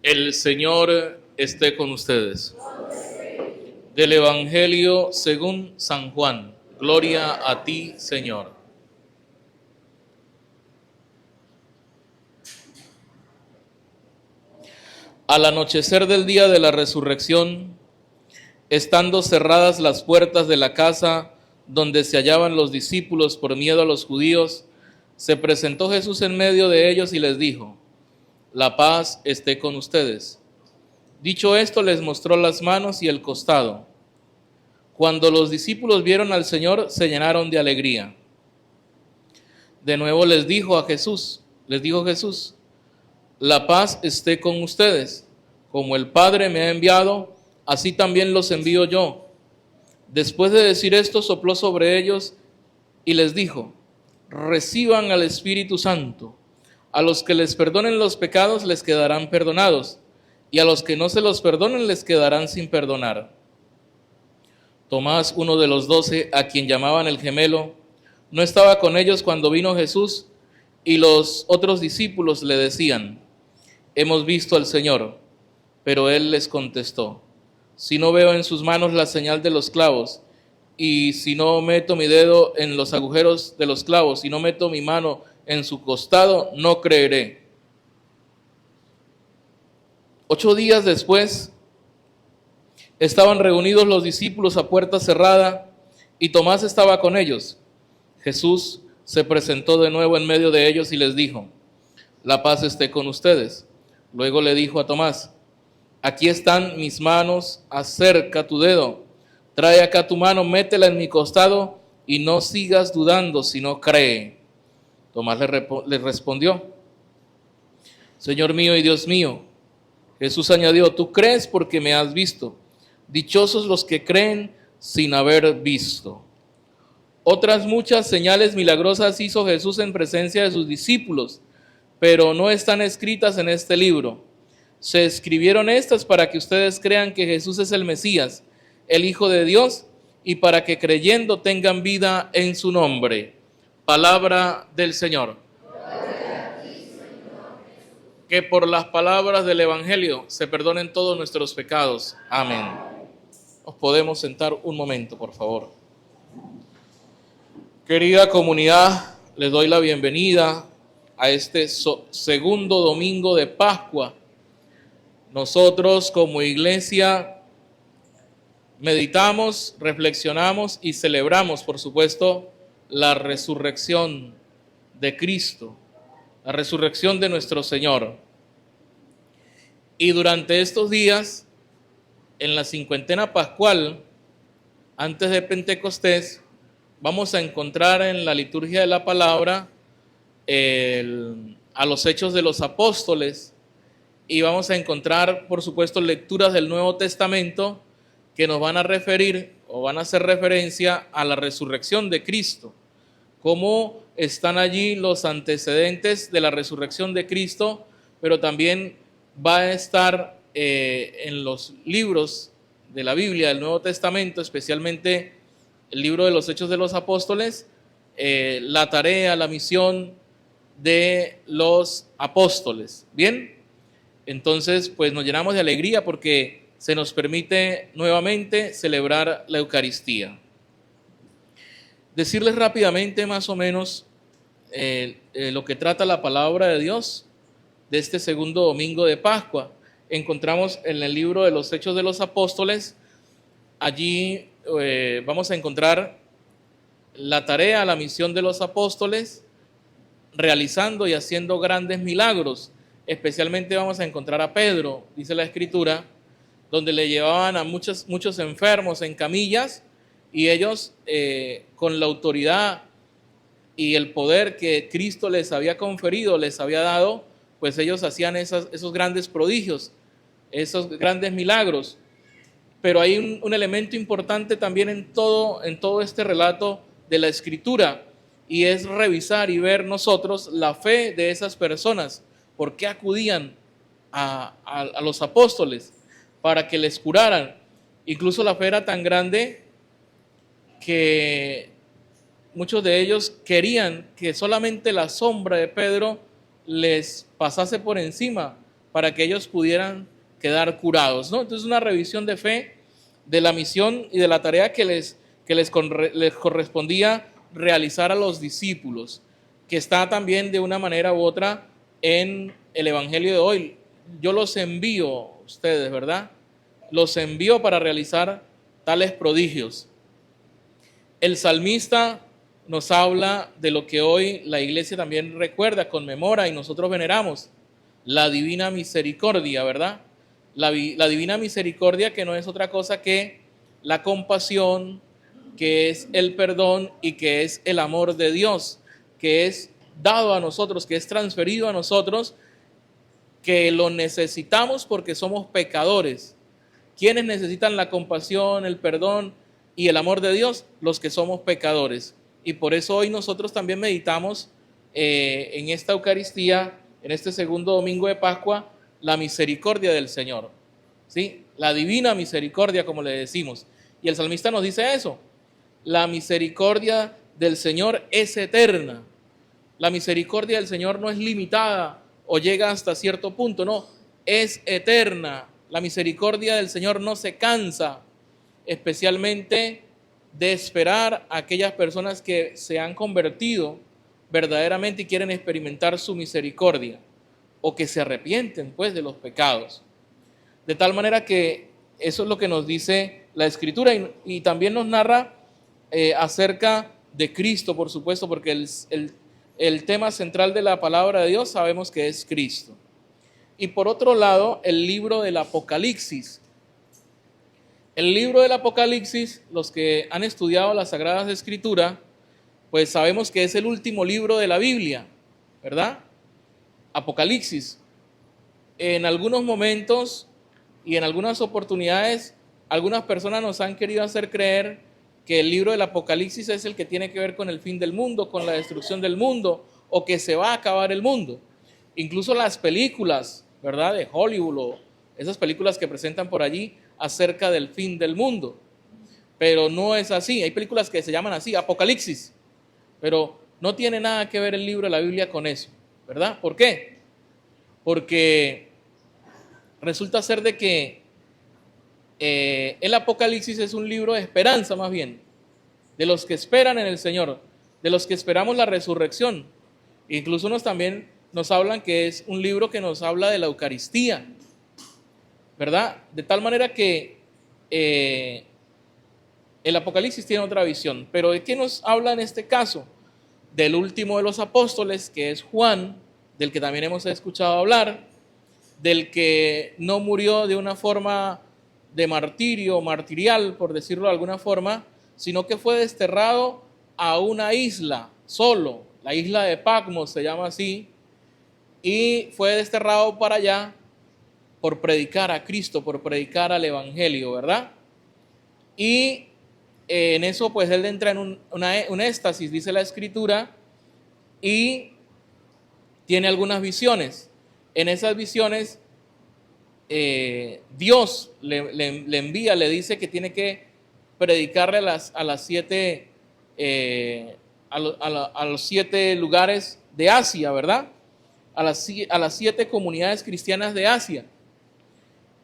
El Señor esté con ustedes. Del Evangelio según San Juan. Gloria a ti, Señor. Al anochecer del día de la resurrección, estando cerradas las puertas de la casa donde se hallaban los discípulos por miedo a los judíos, se presentó Jesús en medio de ellos y les dijo: la paz esté con ustedes. Dicho esto, les mostró las manos y el costado. Cuando los discípulos vieron al Señor, se llenaron de alegría. De nuevo les dijo Jesús, la paz esté con ustedes. Como el Padre me ha enviado, así también los envío yo. Después de decir esto, sopló sobre ellos y les dijo: reciban al Espíritu Santo. A los que les perdonen los pecados les quedarán perdonados, y a los que no se los perdonen les quedarán sin perdonar. Tomás, uno de los 12, a quien llamaban el gemelo, no estaba con ellos cuando vino Jesús, y los otros discípulos le decían: hemos visto al Señor. Pero él les contestó: si no veo en sus manos la señal de los clavos, y si no meto mi dedo en los agujeros de los clavos, y no meto mi mano en su costado, no creeré. 8 días después, estaban reunidos los discípulos a puerta cerrada, y Tomás estaba con ellos. Jesús se presentó de nuevo en medio de ellos y les dijo: la paz esté con ustedes. Luego le dijo a Tomás: aquí están mis manos, acerca tu dedo, trae acá tu mano, métela en mi costado y no sigas dudando, sino cree. Tomás le respondió: Señor mío y Dios mío. Jesús añadió: tú crees porque me has visto. Dichosos los que creen sin haber visto. Otras muchas señales milagrosas hizo Jesús en presencia de sus discípulos, pero no están escritas en este libro. Se escribieron estas para que ustedes crean que Jesús es el Mesías, el Hijo de Dios, y para que creyendo tengan vida en su nombre. Palabra del Señor. Que por las palabras del Evangelio se perdonen todos nuestros pecados. Amén. Nos podemos sentar un momento, por favor. Querida comunidad, les doy la bienvenida a este segundo domingo de Pascua. Nosotros como iglesia meditamos, reflexionamos y celebramos, por supuesto, la resurrección de Cristo, la resurrección de nuestro Señor. Y durante estos días, en la cincuentena pascual, antes de Pentecostés, vamos a encontrar en la liturgia de la palabra a los Hechos de los Apóstoles, y vamos a encontrar, por supuesto, lecturas del Nuevo Testamento que nos van a referir o van a hacer referencia a la resurrección de Cristo. Cómo están allí los antecedentes de la resurrección de Cristo, pero también va a estar en los libros de la Biblia, del Nuevo Testamento, especialmente el libro de los Hechos de los Apóstoles, la tarea, la misión de los apóstoles. Bien, entonces pues nos llenamos de alegría porque se nos permite nuevamente celebrar la Eucaristía. Decirles rápidamente más o menos lo que trata la palabra de Dios de este segundo domingo de Pascua. Encontramos en el libro de los Hechos de los Apóstoles, allí vamos a encontrar la tarea, la misión de los apóstoles, realizando y haciendo grandes milagros. Especialmente vamos a encontrar a Pedro, dice la Escritura, donde le llevaban a muchos enfermos en camillas, y ellos con la autoridad y el poder que Cristo les había conferido, les había dado, pues ellos hacían esos grandes prodigios, esos grandes milagros. Pero hay un elemento importante también en todo este relato de la Escritura, y es revisar y ver nosotros la fe de esas personas. ¿Por qué acudían a los apóstoles? Para que les curaran. Incluso la fe era tan grande que muchos de ellos querían que solamente la sombra de Pedro les pasase por encima para que ellos pudieran quedar curados, ¿no? Entonces una revisión de fe de la misión y de la tarea que les correspondía realizar a los discípulos, que está también de una manera u otra en el Evangelio de hoy. Yo los envío a ustedes, ¿verdad? Los envío para realizar tales prodigios. El salmista nos habla de lo que hoy la iglesia también recuerda, conmemora y nosotros veneramos, la divina misericordia, ¿verdad? La divina misericordia, que no es otra cosa que la compasión, que es el perdón y que es el amor de Dios, que es dado a nosotros, que es transferido a nosotros, que lo necesitamos porque somos pecadores. ¿Quiénes necesitan la compasión, el perdón y el amor de Dios? Los que somos pecadores. Y por eso hoy nosotros también meditamos en esta Eucaristía, en este segundo domingo de Pascua, la misericordia del Señor, ¿sí? La divina misericordia, como le decimos. Y el salmista nos dice eso: la misericordia del Señor es eterna. La misericordia del Señor no es limitada o llega hasta cierto punto, no, es eterna. La misericordia del Señor no se cansa, especialmente de esperar a aquellas personas que se han convertido verdaderamente y quieren experimentar su misericordia, o que se arrepienten pues de los pecados. De tal manera que eso es lo que nos dice la Escritura, y también nos narra acerca de Cristo, por supuesto, porque el tema central de la palabra de Dios sabemos que es Cristo. Y por otro lado, el libro del Apocalipsis. El libro del Apocalipsis, los que han estudiado las Sagradas Escrituras, pues sabemos que es el último libro de la Biblia, ¿verdad? Apocalipsis. En algunos momentos y en algunas oportunidades, algunas personas nos han querido hacer creer que el libro del Apocalipsis es el que tiene que ver con el fin del mundo, con la destrucción del mundo, o que se va a acabar el mundo. Incluso las películas, ¿verdad?, de Hollywood, o esas películas que presentan por allí acerca del fin del mundo. Pero no es así. Hay películas que se llaman así, Apocalipsis, pero no tiene nada que ver el libro de la Biblia con eso, ¿verdad? ¿Por qué? Porque resulta ser de que el Apocalipsis es un libro de esperanza, más bien, de los que esperan en el Señor, de los que esperamos la resurrección. Incluso también nos hablan que es un libro que nos habla de la Eucaristía, ¿verdad? De tal manera que el Apocalipsis tiene otra visión. Pero ¿de qué nos habla en este caso? Del último de los apóstoles, que es Juan, del que también hemos escuchado hablar, del que no murió de una forma de martirio, martirial, por decirlo de alguna forma, sino que fue desterrado a una isla, solo, la isla de Patmos se llama así, y fue desterrado para allá por predicar a Cristo, por predicar al Evangelio, ¿verdad? Y en eso pues él entra en un éxtasis, dice la Escritura, y tiene algunas visiones. En esas visiones Dios le envía, le dice que tiene que predicarle a los 7 lugares de Asia, ¿verdad? A las 7 comunidades cristianas de Asia.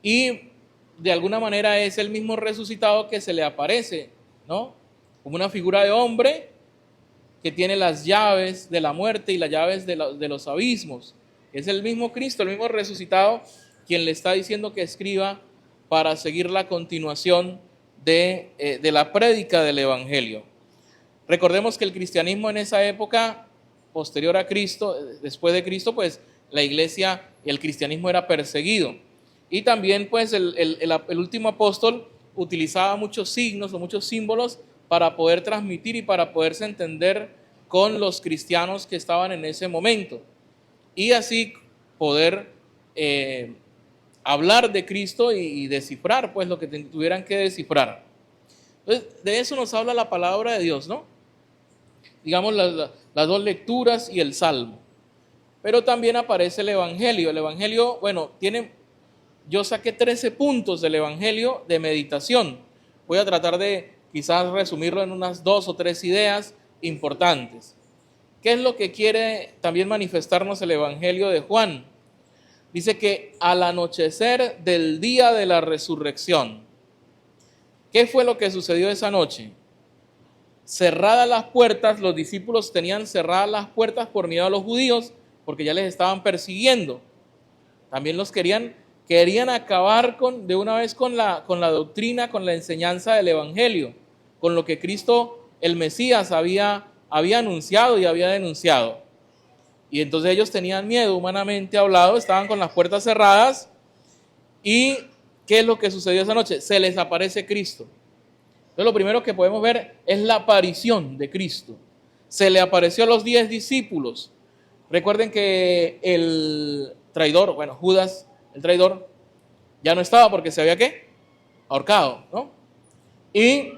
Y de alguna manera es el mismo resucitado que se le aparece, ¿no? Como una figura de hombre que tiene las llaves de la muerte y las llaves de los abismos. Es el mismo Cristo, el mismo resucitado, quien le está diciendo que escriba para seguir la continuación de la prédica del Evangelio. Recordemos que el cristianismo en esa época, posterior a Cristo, después de Cristo, pues la iglesia y el cristianismo era perseguido. Y también pues el último apóstol utilizaba muchos signos o muchos símbolos para poder transmitir y para poderse entender con los cristianos que estaban en ese momento. Y así poder hablar de Cristo y descifrar pues lo que tuvieran que descifrar. Entonces, de eso nos habla la palabra de Dios, ¿no? Digamos las 2 lecturas y el Salmo. Pero también aparece el Evangelio. El Evangelio, bueno, yo saqué 13 puntos del Evangelio de meditación. Voy a tratar de quizás resumirlo en unas 2 o 3 ideas importantes. ¿Qué es lo que quiere también manifestarnos el Evangelio de Juan? Dice que al anochecer del día de la resurrección, ¿qué fue lo que sucedió esa noche? Cerradas las puertas, los discípulos tenían cerradas las puertas por miedo a los judíos, porque ya les estaban persiguiendo. También los querían acabar de una vez con la doctrina, con la enseñanza del Evangelio, con lo que Cristo, el Mesías, había anunciado y había denunciado. Y entonces ellos tenían miedo, humanamente hablado, estaban con las puertas cerradas. ¿Y qué es lo que sucedió esa noche? Se les aparece Cristo. Entonces lo primero que podemos ver es la aparición de Cristo. Se le apareció a los 10 discípulos. Recuerden que el traidor, Judas, el traidor, ya no estaba porque se había ¿qué? Ahorcado, ¿no? Y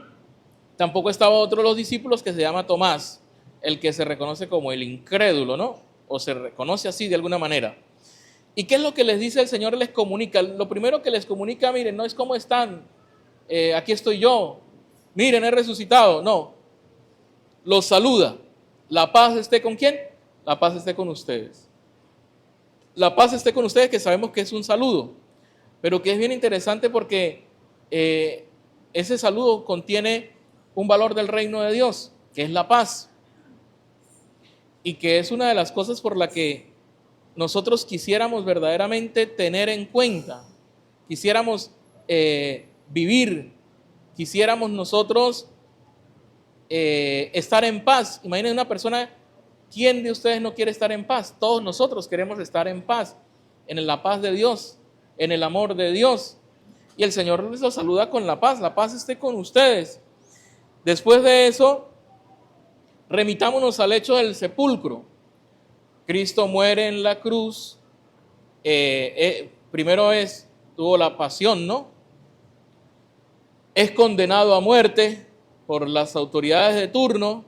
tampoco estaba otro de los discípulos que se llama Tomás, el que se reconoce como el incrédulo, ¿no? O se reconoce así de alguna manera. ¿Y qué es lo que les dice el Señor? Les comunica. Lo primero que les comunica, miren, no es cómo están, aquí estoy yo, miren, he resucitado. No, los saluda. La paz esté con ¿quién? La paz esté con ustedes. La paz esté con ustedes, que sabemos que es un saludo, pero que es bien interesante porque ese saludo contiene un valor del reino de Dios, que es la paz. Y que es una de las cosas por la que nosotros quisiéramos verdaderamente tener en cuenta, quisiéramos vivir, quisiéramos nosotros estar en paz. Imaginen una persona, ¿quién de ustedes no quiere estar en paz? Todos nosotros queremos estar en paz, en la paz de Dios, en el amor de Dios. Y el Señor les los saluda con la paz esté con ustedes. Después de eso, remitámonos al hecho del sepulcro. Cristo muere en la cruz, primero tuvo la pasión, ¿no? Es condenado a muerte por las autoridades de turno.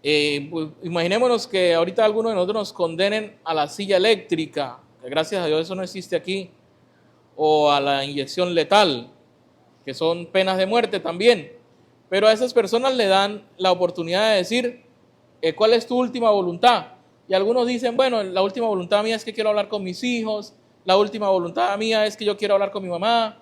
Pues, imaginémonos que ahorita algunos de nosotros nos condenen a la silla eléctrica, que gracias a Dios eso no existe aquí, o a la inyección letal, que son penas de muerte también. Pero a esas personas le dan la oportunidad de decir, ¿cuál es tu última voluntad? Y algunos dicen, bueno, la última voluntad mía es que quiero hablar con mis hijos, la última voluntad mía es que yo quiero hablar con mi mamá,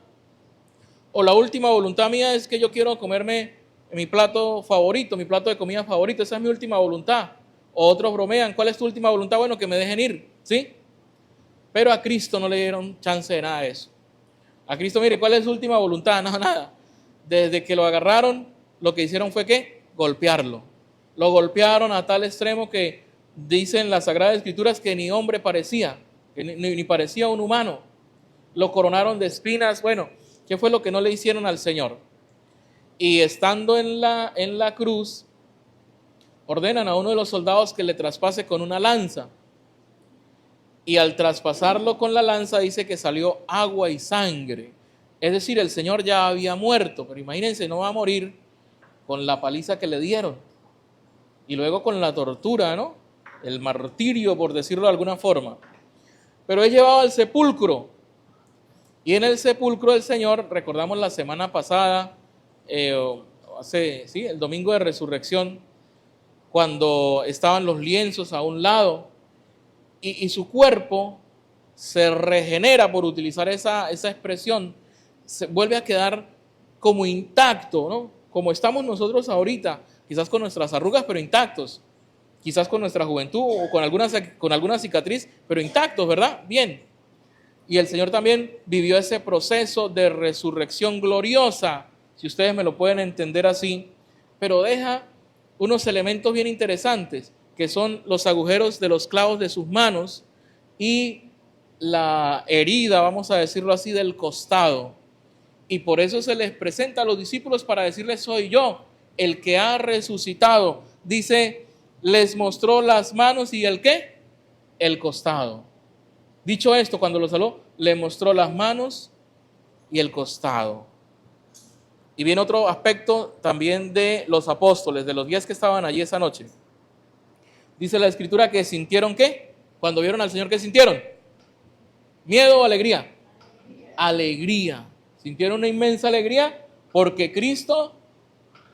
o la última voluntad mía es que yo quiero comerme mi plato favorito, mi plato de comida favorito, esa es mi última voluntad. O otros bromean, ¿cuál es tu última voluntad? Bueno, que me dejen ir, ¿sí? Pero a Cristo no le dieron chance de nada de eso. A Cristo, mire, ¿cuál es su última voluntad? No, nada. Desde que lo agarraron, lo que hicieron fue ¿qué? Golpearlo. Lo golpearon a tal extremo que dicen las Sagradas Escrituras que ni hombre parecía, que ni parecía un humano. Lo coronaron de espinas. Bueno, ¿qué fue lo que no le hicieron al Señor? Y estando en la cruz, ordenan a uno de los soldados que le traspase con una lanza. Y al traspasarlo con la lanza dice que salió agua y sangre. Es decir, el Señor ya había muerto, pero imagínense, no va a morir con la paliza que le dieron. Y luego con la tortura, ¿no? El martirio, por decirlo de alguna forma. Pero es llevado al sepulcro. Y en el sepulcro del Señor, recordamos la semana pasada, el domingo de resurrección, cuando estaban los lienzos a un lado, y su cuerpo se regenera, por utilizar esa expresión, se vuelve a quedar como intacto, ¿no? Como estamos nosotros ahorita, quizás con nuestras arrugas, pero intactos. Quizás con nuestra juventud o con alguna cicatriz, pero intactos, ¿verdad? Bien. Y el Señor también vivió ese proceso de resurrección gloriosa, si ustedes me lo pueden entender así, pero deja unos elementos bien interesantes, que son los agujeros de los clavos de sus manos y la herida, vamos a decirlo así, del costado. Y por eso se les presenta a los discípulos para decirles, soy yo, el que ha resucitado. Dice, les mostró las manos y el ¿qué? El costado. Dicho esto, cuando lo saló, le mostró las manos y el costado. Y viene otro aspecto también de los apóstoles, de los 10 que estaban allí esa noche. Dice la Escritura que sintieron ¿qué? Cuando vieron al Señor, ¿qué sintieron? ¿Miedo o alegría? Alegría. Sintieron una inmensa alegría porque Cristo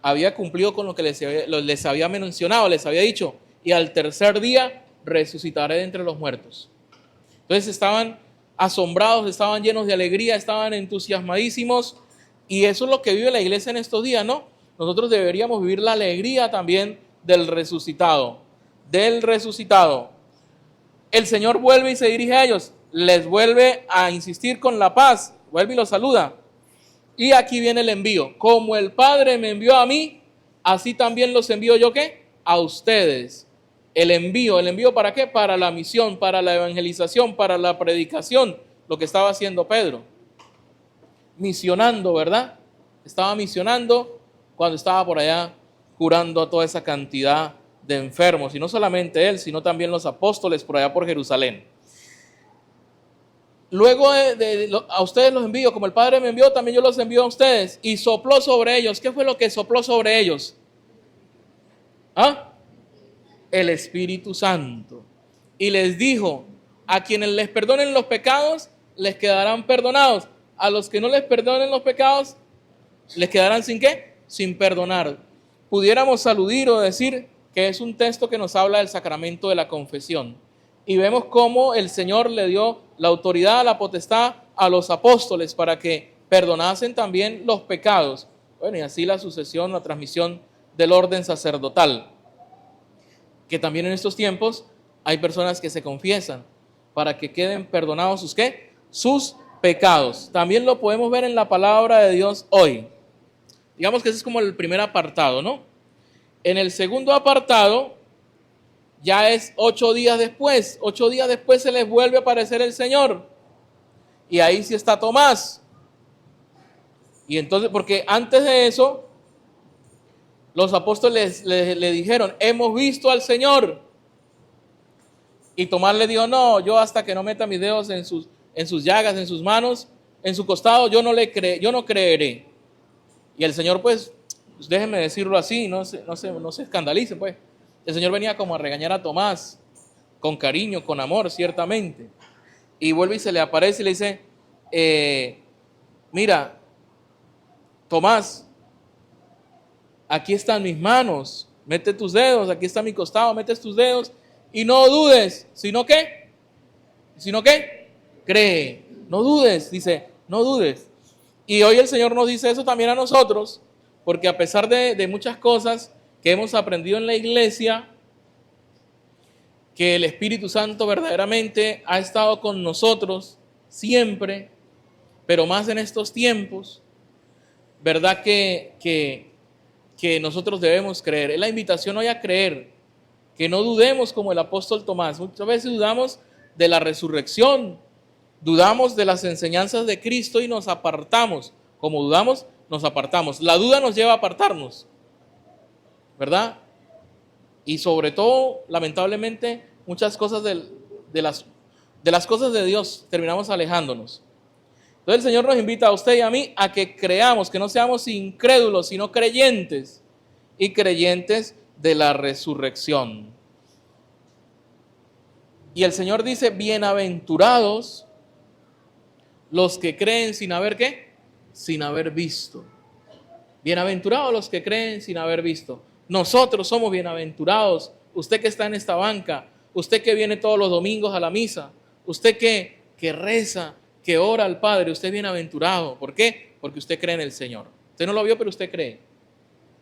había cumplido con lo que les había mencionado, les había dicho, y al tercer día resucitaré de entre los muertos. Entonces Entonces estaban asombrados, estaban llenos de alegría, estaban entusiasmadísimos. Y eso es lo que vive la iglesia en estos días, ¿no? Nosotros deberíamos vivir la alegría también del resucitado. Del resucitado. El Señor vuelve y se dirige a ellos. Les vuelve a insistir con la paz. Vuelve y los saluda. Y aquí viene el envío. Como el Padre me envió a mí, así también los envío yo, ¿qué? A ustedes. ¿El envío para qué? Para la misión, para la evangelización, para la predicación. Lo que estaba haciendo Pedro. Misionando, ¿verdad? Estaba misionando cuando estaba por allá curando a toda esa cantidad de enfermos. Y no solamente él, sino también los apóstoles por allá por Jerusalén. Luego a ustedes los envío, como el Padre me envió, también yo los envío a ustedes. Y sopló sobre ellos. ¿Qué fue lo que sopló sobre ellos? ¿Ah? El Espíritu Santo. Y les dijo, a quienes les perdonen los pecados, les quedarán perdonados. A los que no les perdonen los pecados, les quedarán sin ¿qué? Sin perdonar. Pudiéramos aludir o decir que es un texto que nos habla del sacramento de la confesión. Y vemos cómo el Señor le dio la autoridad, la potestad a los apóstoles para que perdonasen también los pecados. Bueno, y así la sucesión, la transmisión del orden sacerdotal. Que también en estos tiempos hay personas que se confiesan para que queden perdonados sus ¿qué? Sus pecados. También lo podemos ver en la palabra de Dios hoy. Digamos que ese es como el primer apartado, ¿no? En el segundo apartado, ya es 8 días después. 8 días después se les vuelve a aparecer el Señor. Y ahí sí está Tomás. Y entonces, porque antes de eso, los apóstoles le dijeron, hemos visto al Señor. Y Tomás le dijo, no, yo hasta que no meta mis dedos en sus llagas, en sus manos, en su costado, yo no creeré. Y el Señor, pues déjenme decirlo así, no se escandalicen, pues. El Señor venía como a regañar a Tomás, con cariño, con amor, ciertamente. Y vuelve y se le aparece y le dice, mira, Tomás, aquí están mis manos, mete tus dedos, aquí está mi costado, metes tus dedos y no dudes, ¿sino qué? Cree, no dudes, dice, no dudes. Y hoy el Señor nos dice eso también a nosotros, porque a pesar de muchas cosas que hemos aprendido en la iglesia, que el Espíritu Santo verdaderamente ha estado con nosotros siempre, pero más en estos tiempos, ¿verdad? Que nosotros debemos creer. Es la invitación hoy a creer, que no dudemos como el apóstol Tomás. Muchas veces dudamos de la resurrección, dudamos de las enseñanzas de Cristo y nos apartamos. Como dudamos, nos apartamos. La duda nos lleva a apartarnos, ¿verdad? Y sobre todo, lamentablemente, muchas cosas de las cosas de Dios terminamos alejándonos. Entonces el Señor nos invita a usted y a mí a que creamos, que no seamos incrédulos, sino creyentes y creyentes de la resurrección. Y el Señor dice, bienaventurados los que creen sin haber ¿qué? Sin haber visto. Bienaventurados los que creen sin haber visto. Nosotros somos bienaventurados. Usted que está en esta banca, usted que viene todos los domingos a la misa, usted que reza, que ora al Padre, usted es bienaventurado. ¿Por qué? Porque usted cree en el Señor. Usted no lo vio, pero usted cree.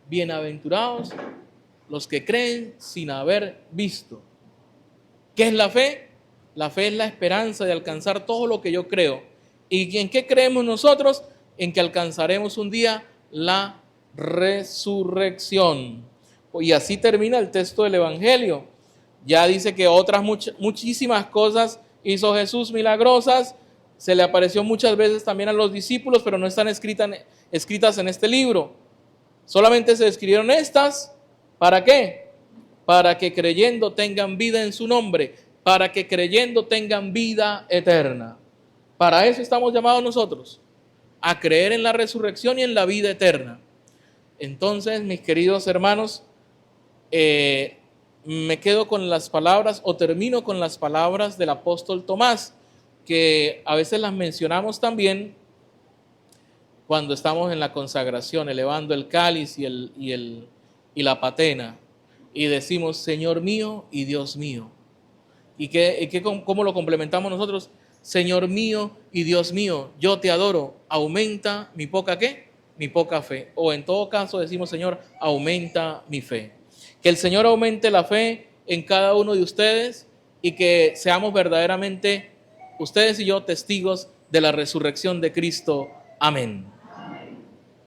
Bienaventurados los que creen sin haber visto. ¿Qué es la fe? La fe es la esperanza de alcanzar todo lo que yo creo. ¿Y en qué creemos nosotros? En que alcanzaremos un día la resurrección. Y así termina el texto del Evangelio. Ya dice que otras muchísimas cosas hizo Jesús milagrosas. Se le apareció muchas veces también a los discípulos, pero no están escritas en este libro. Solamente se escribieron estas. ¿Para qué? Para que creyendo tengan vida en su nombre. Para que creyendo tengan vida eterna. Para eso estamos llamados nosotros. A creer en la resurrección y en la vida eterna. Entonces, mis queridos hermanos, me quedo con las palabras o termino con las palabras del apóstol Tomás, que a veces las mencionamos también cuando estamos en la consagración, elevando el cáliz y la patena, y decimos, Señor mío y Dios mío. ¿Cómo lo complementamos nosotros? Señor mío y Dios mío, yo te adoro, aumenta mi poca ¿qué? Mi poca fe. O en todo caso decimos, Señor, aumenta mi fe. Que el Señor aumente la fe en cada uno de ustedes y que seamos verdaderamente, ustedes y yo, testigos de la resurrección de Cristo. Amén.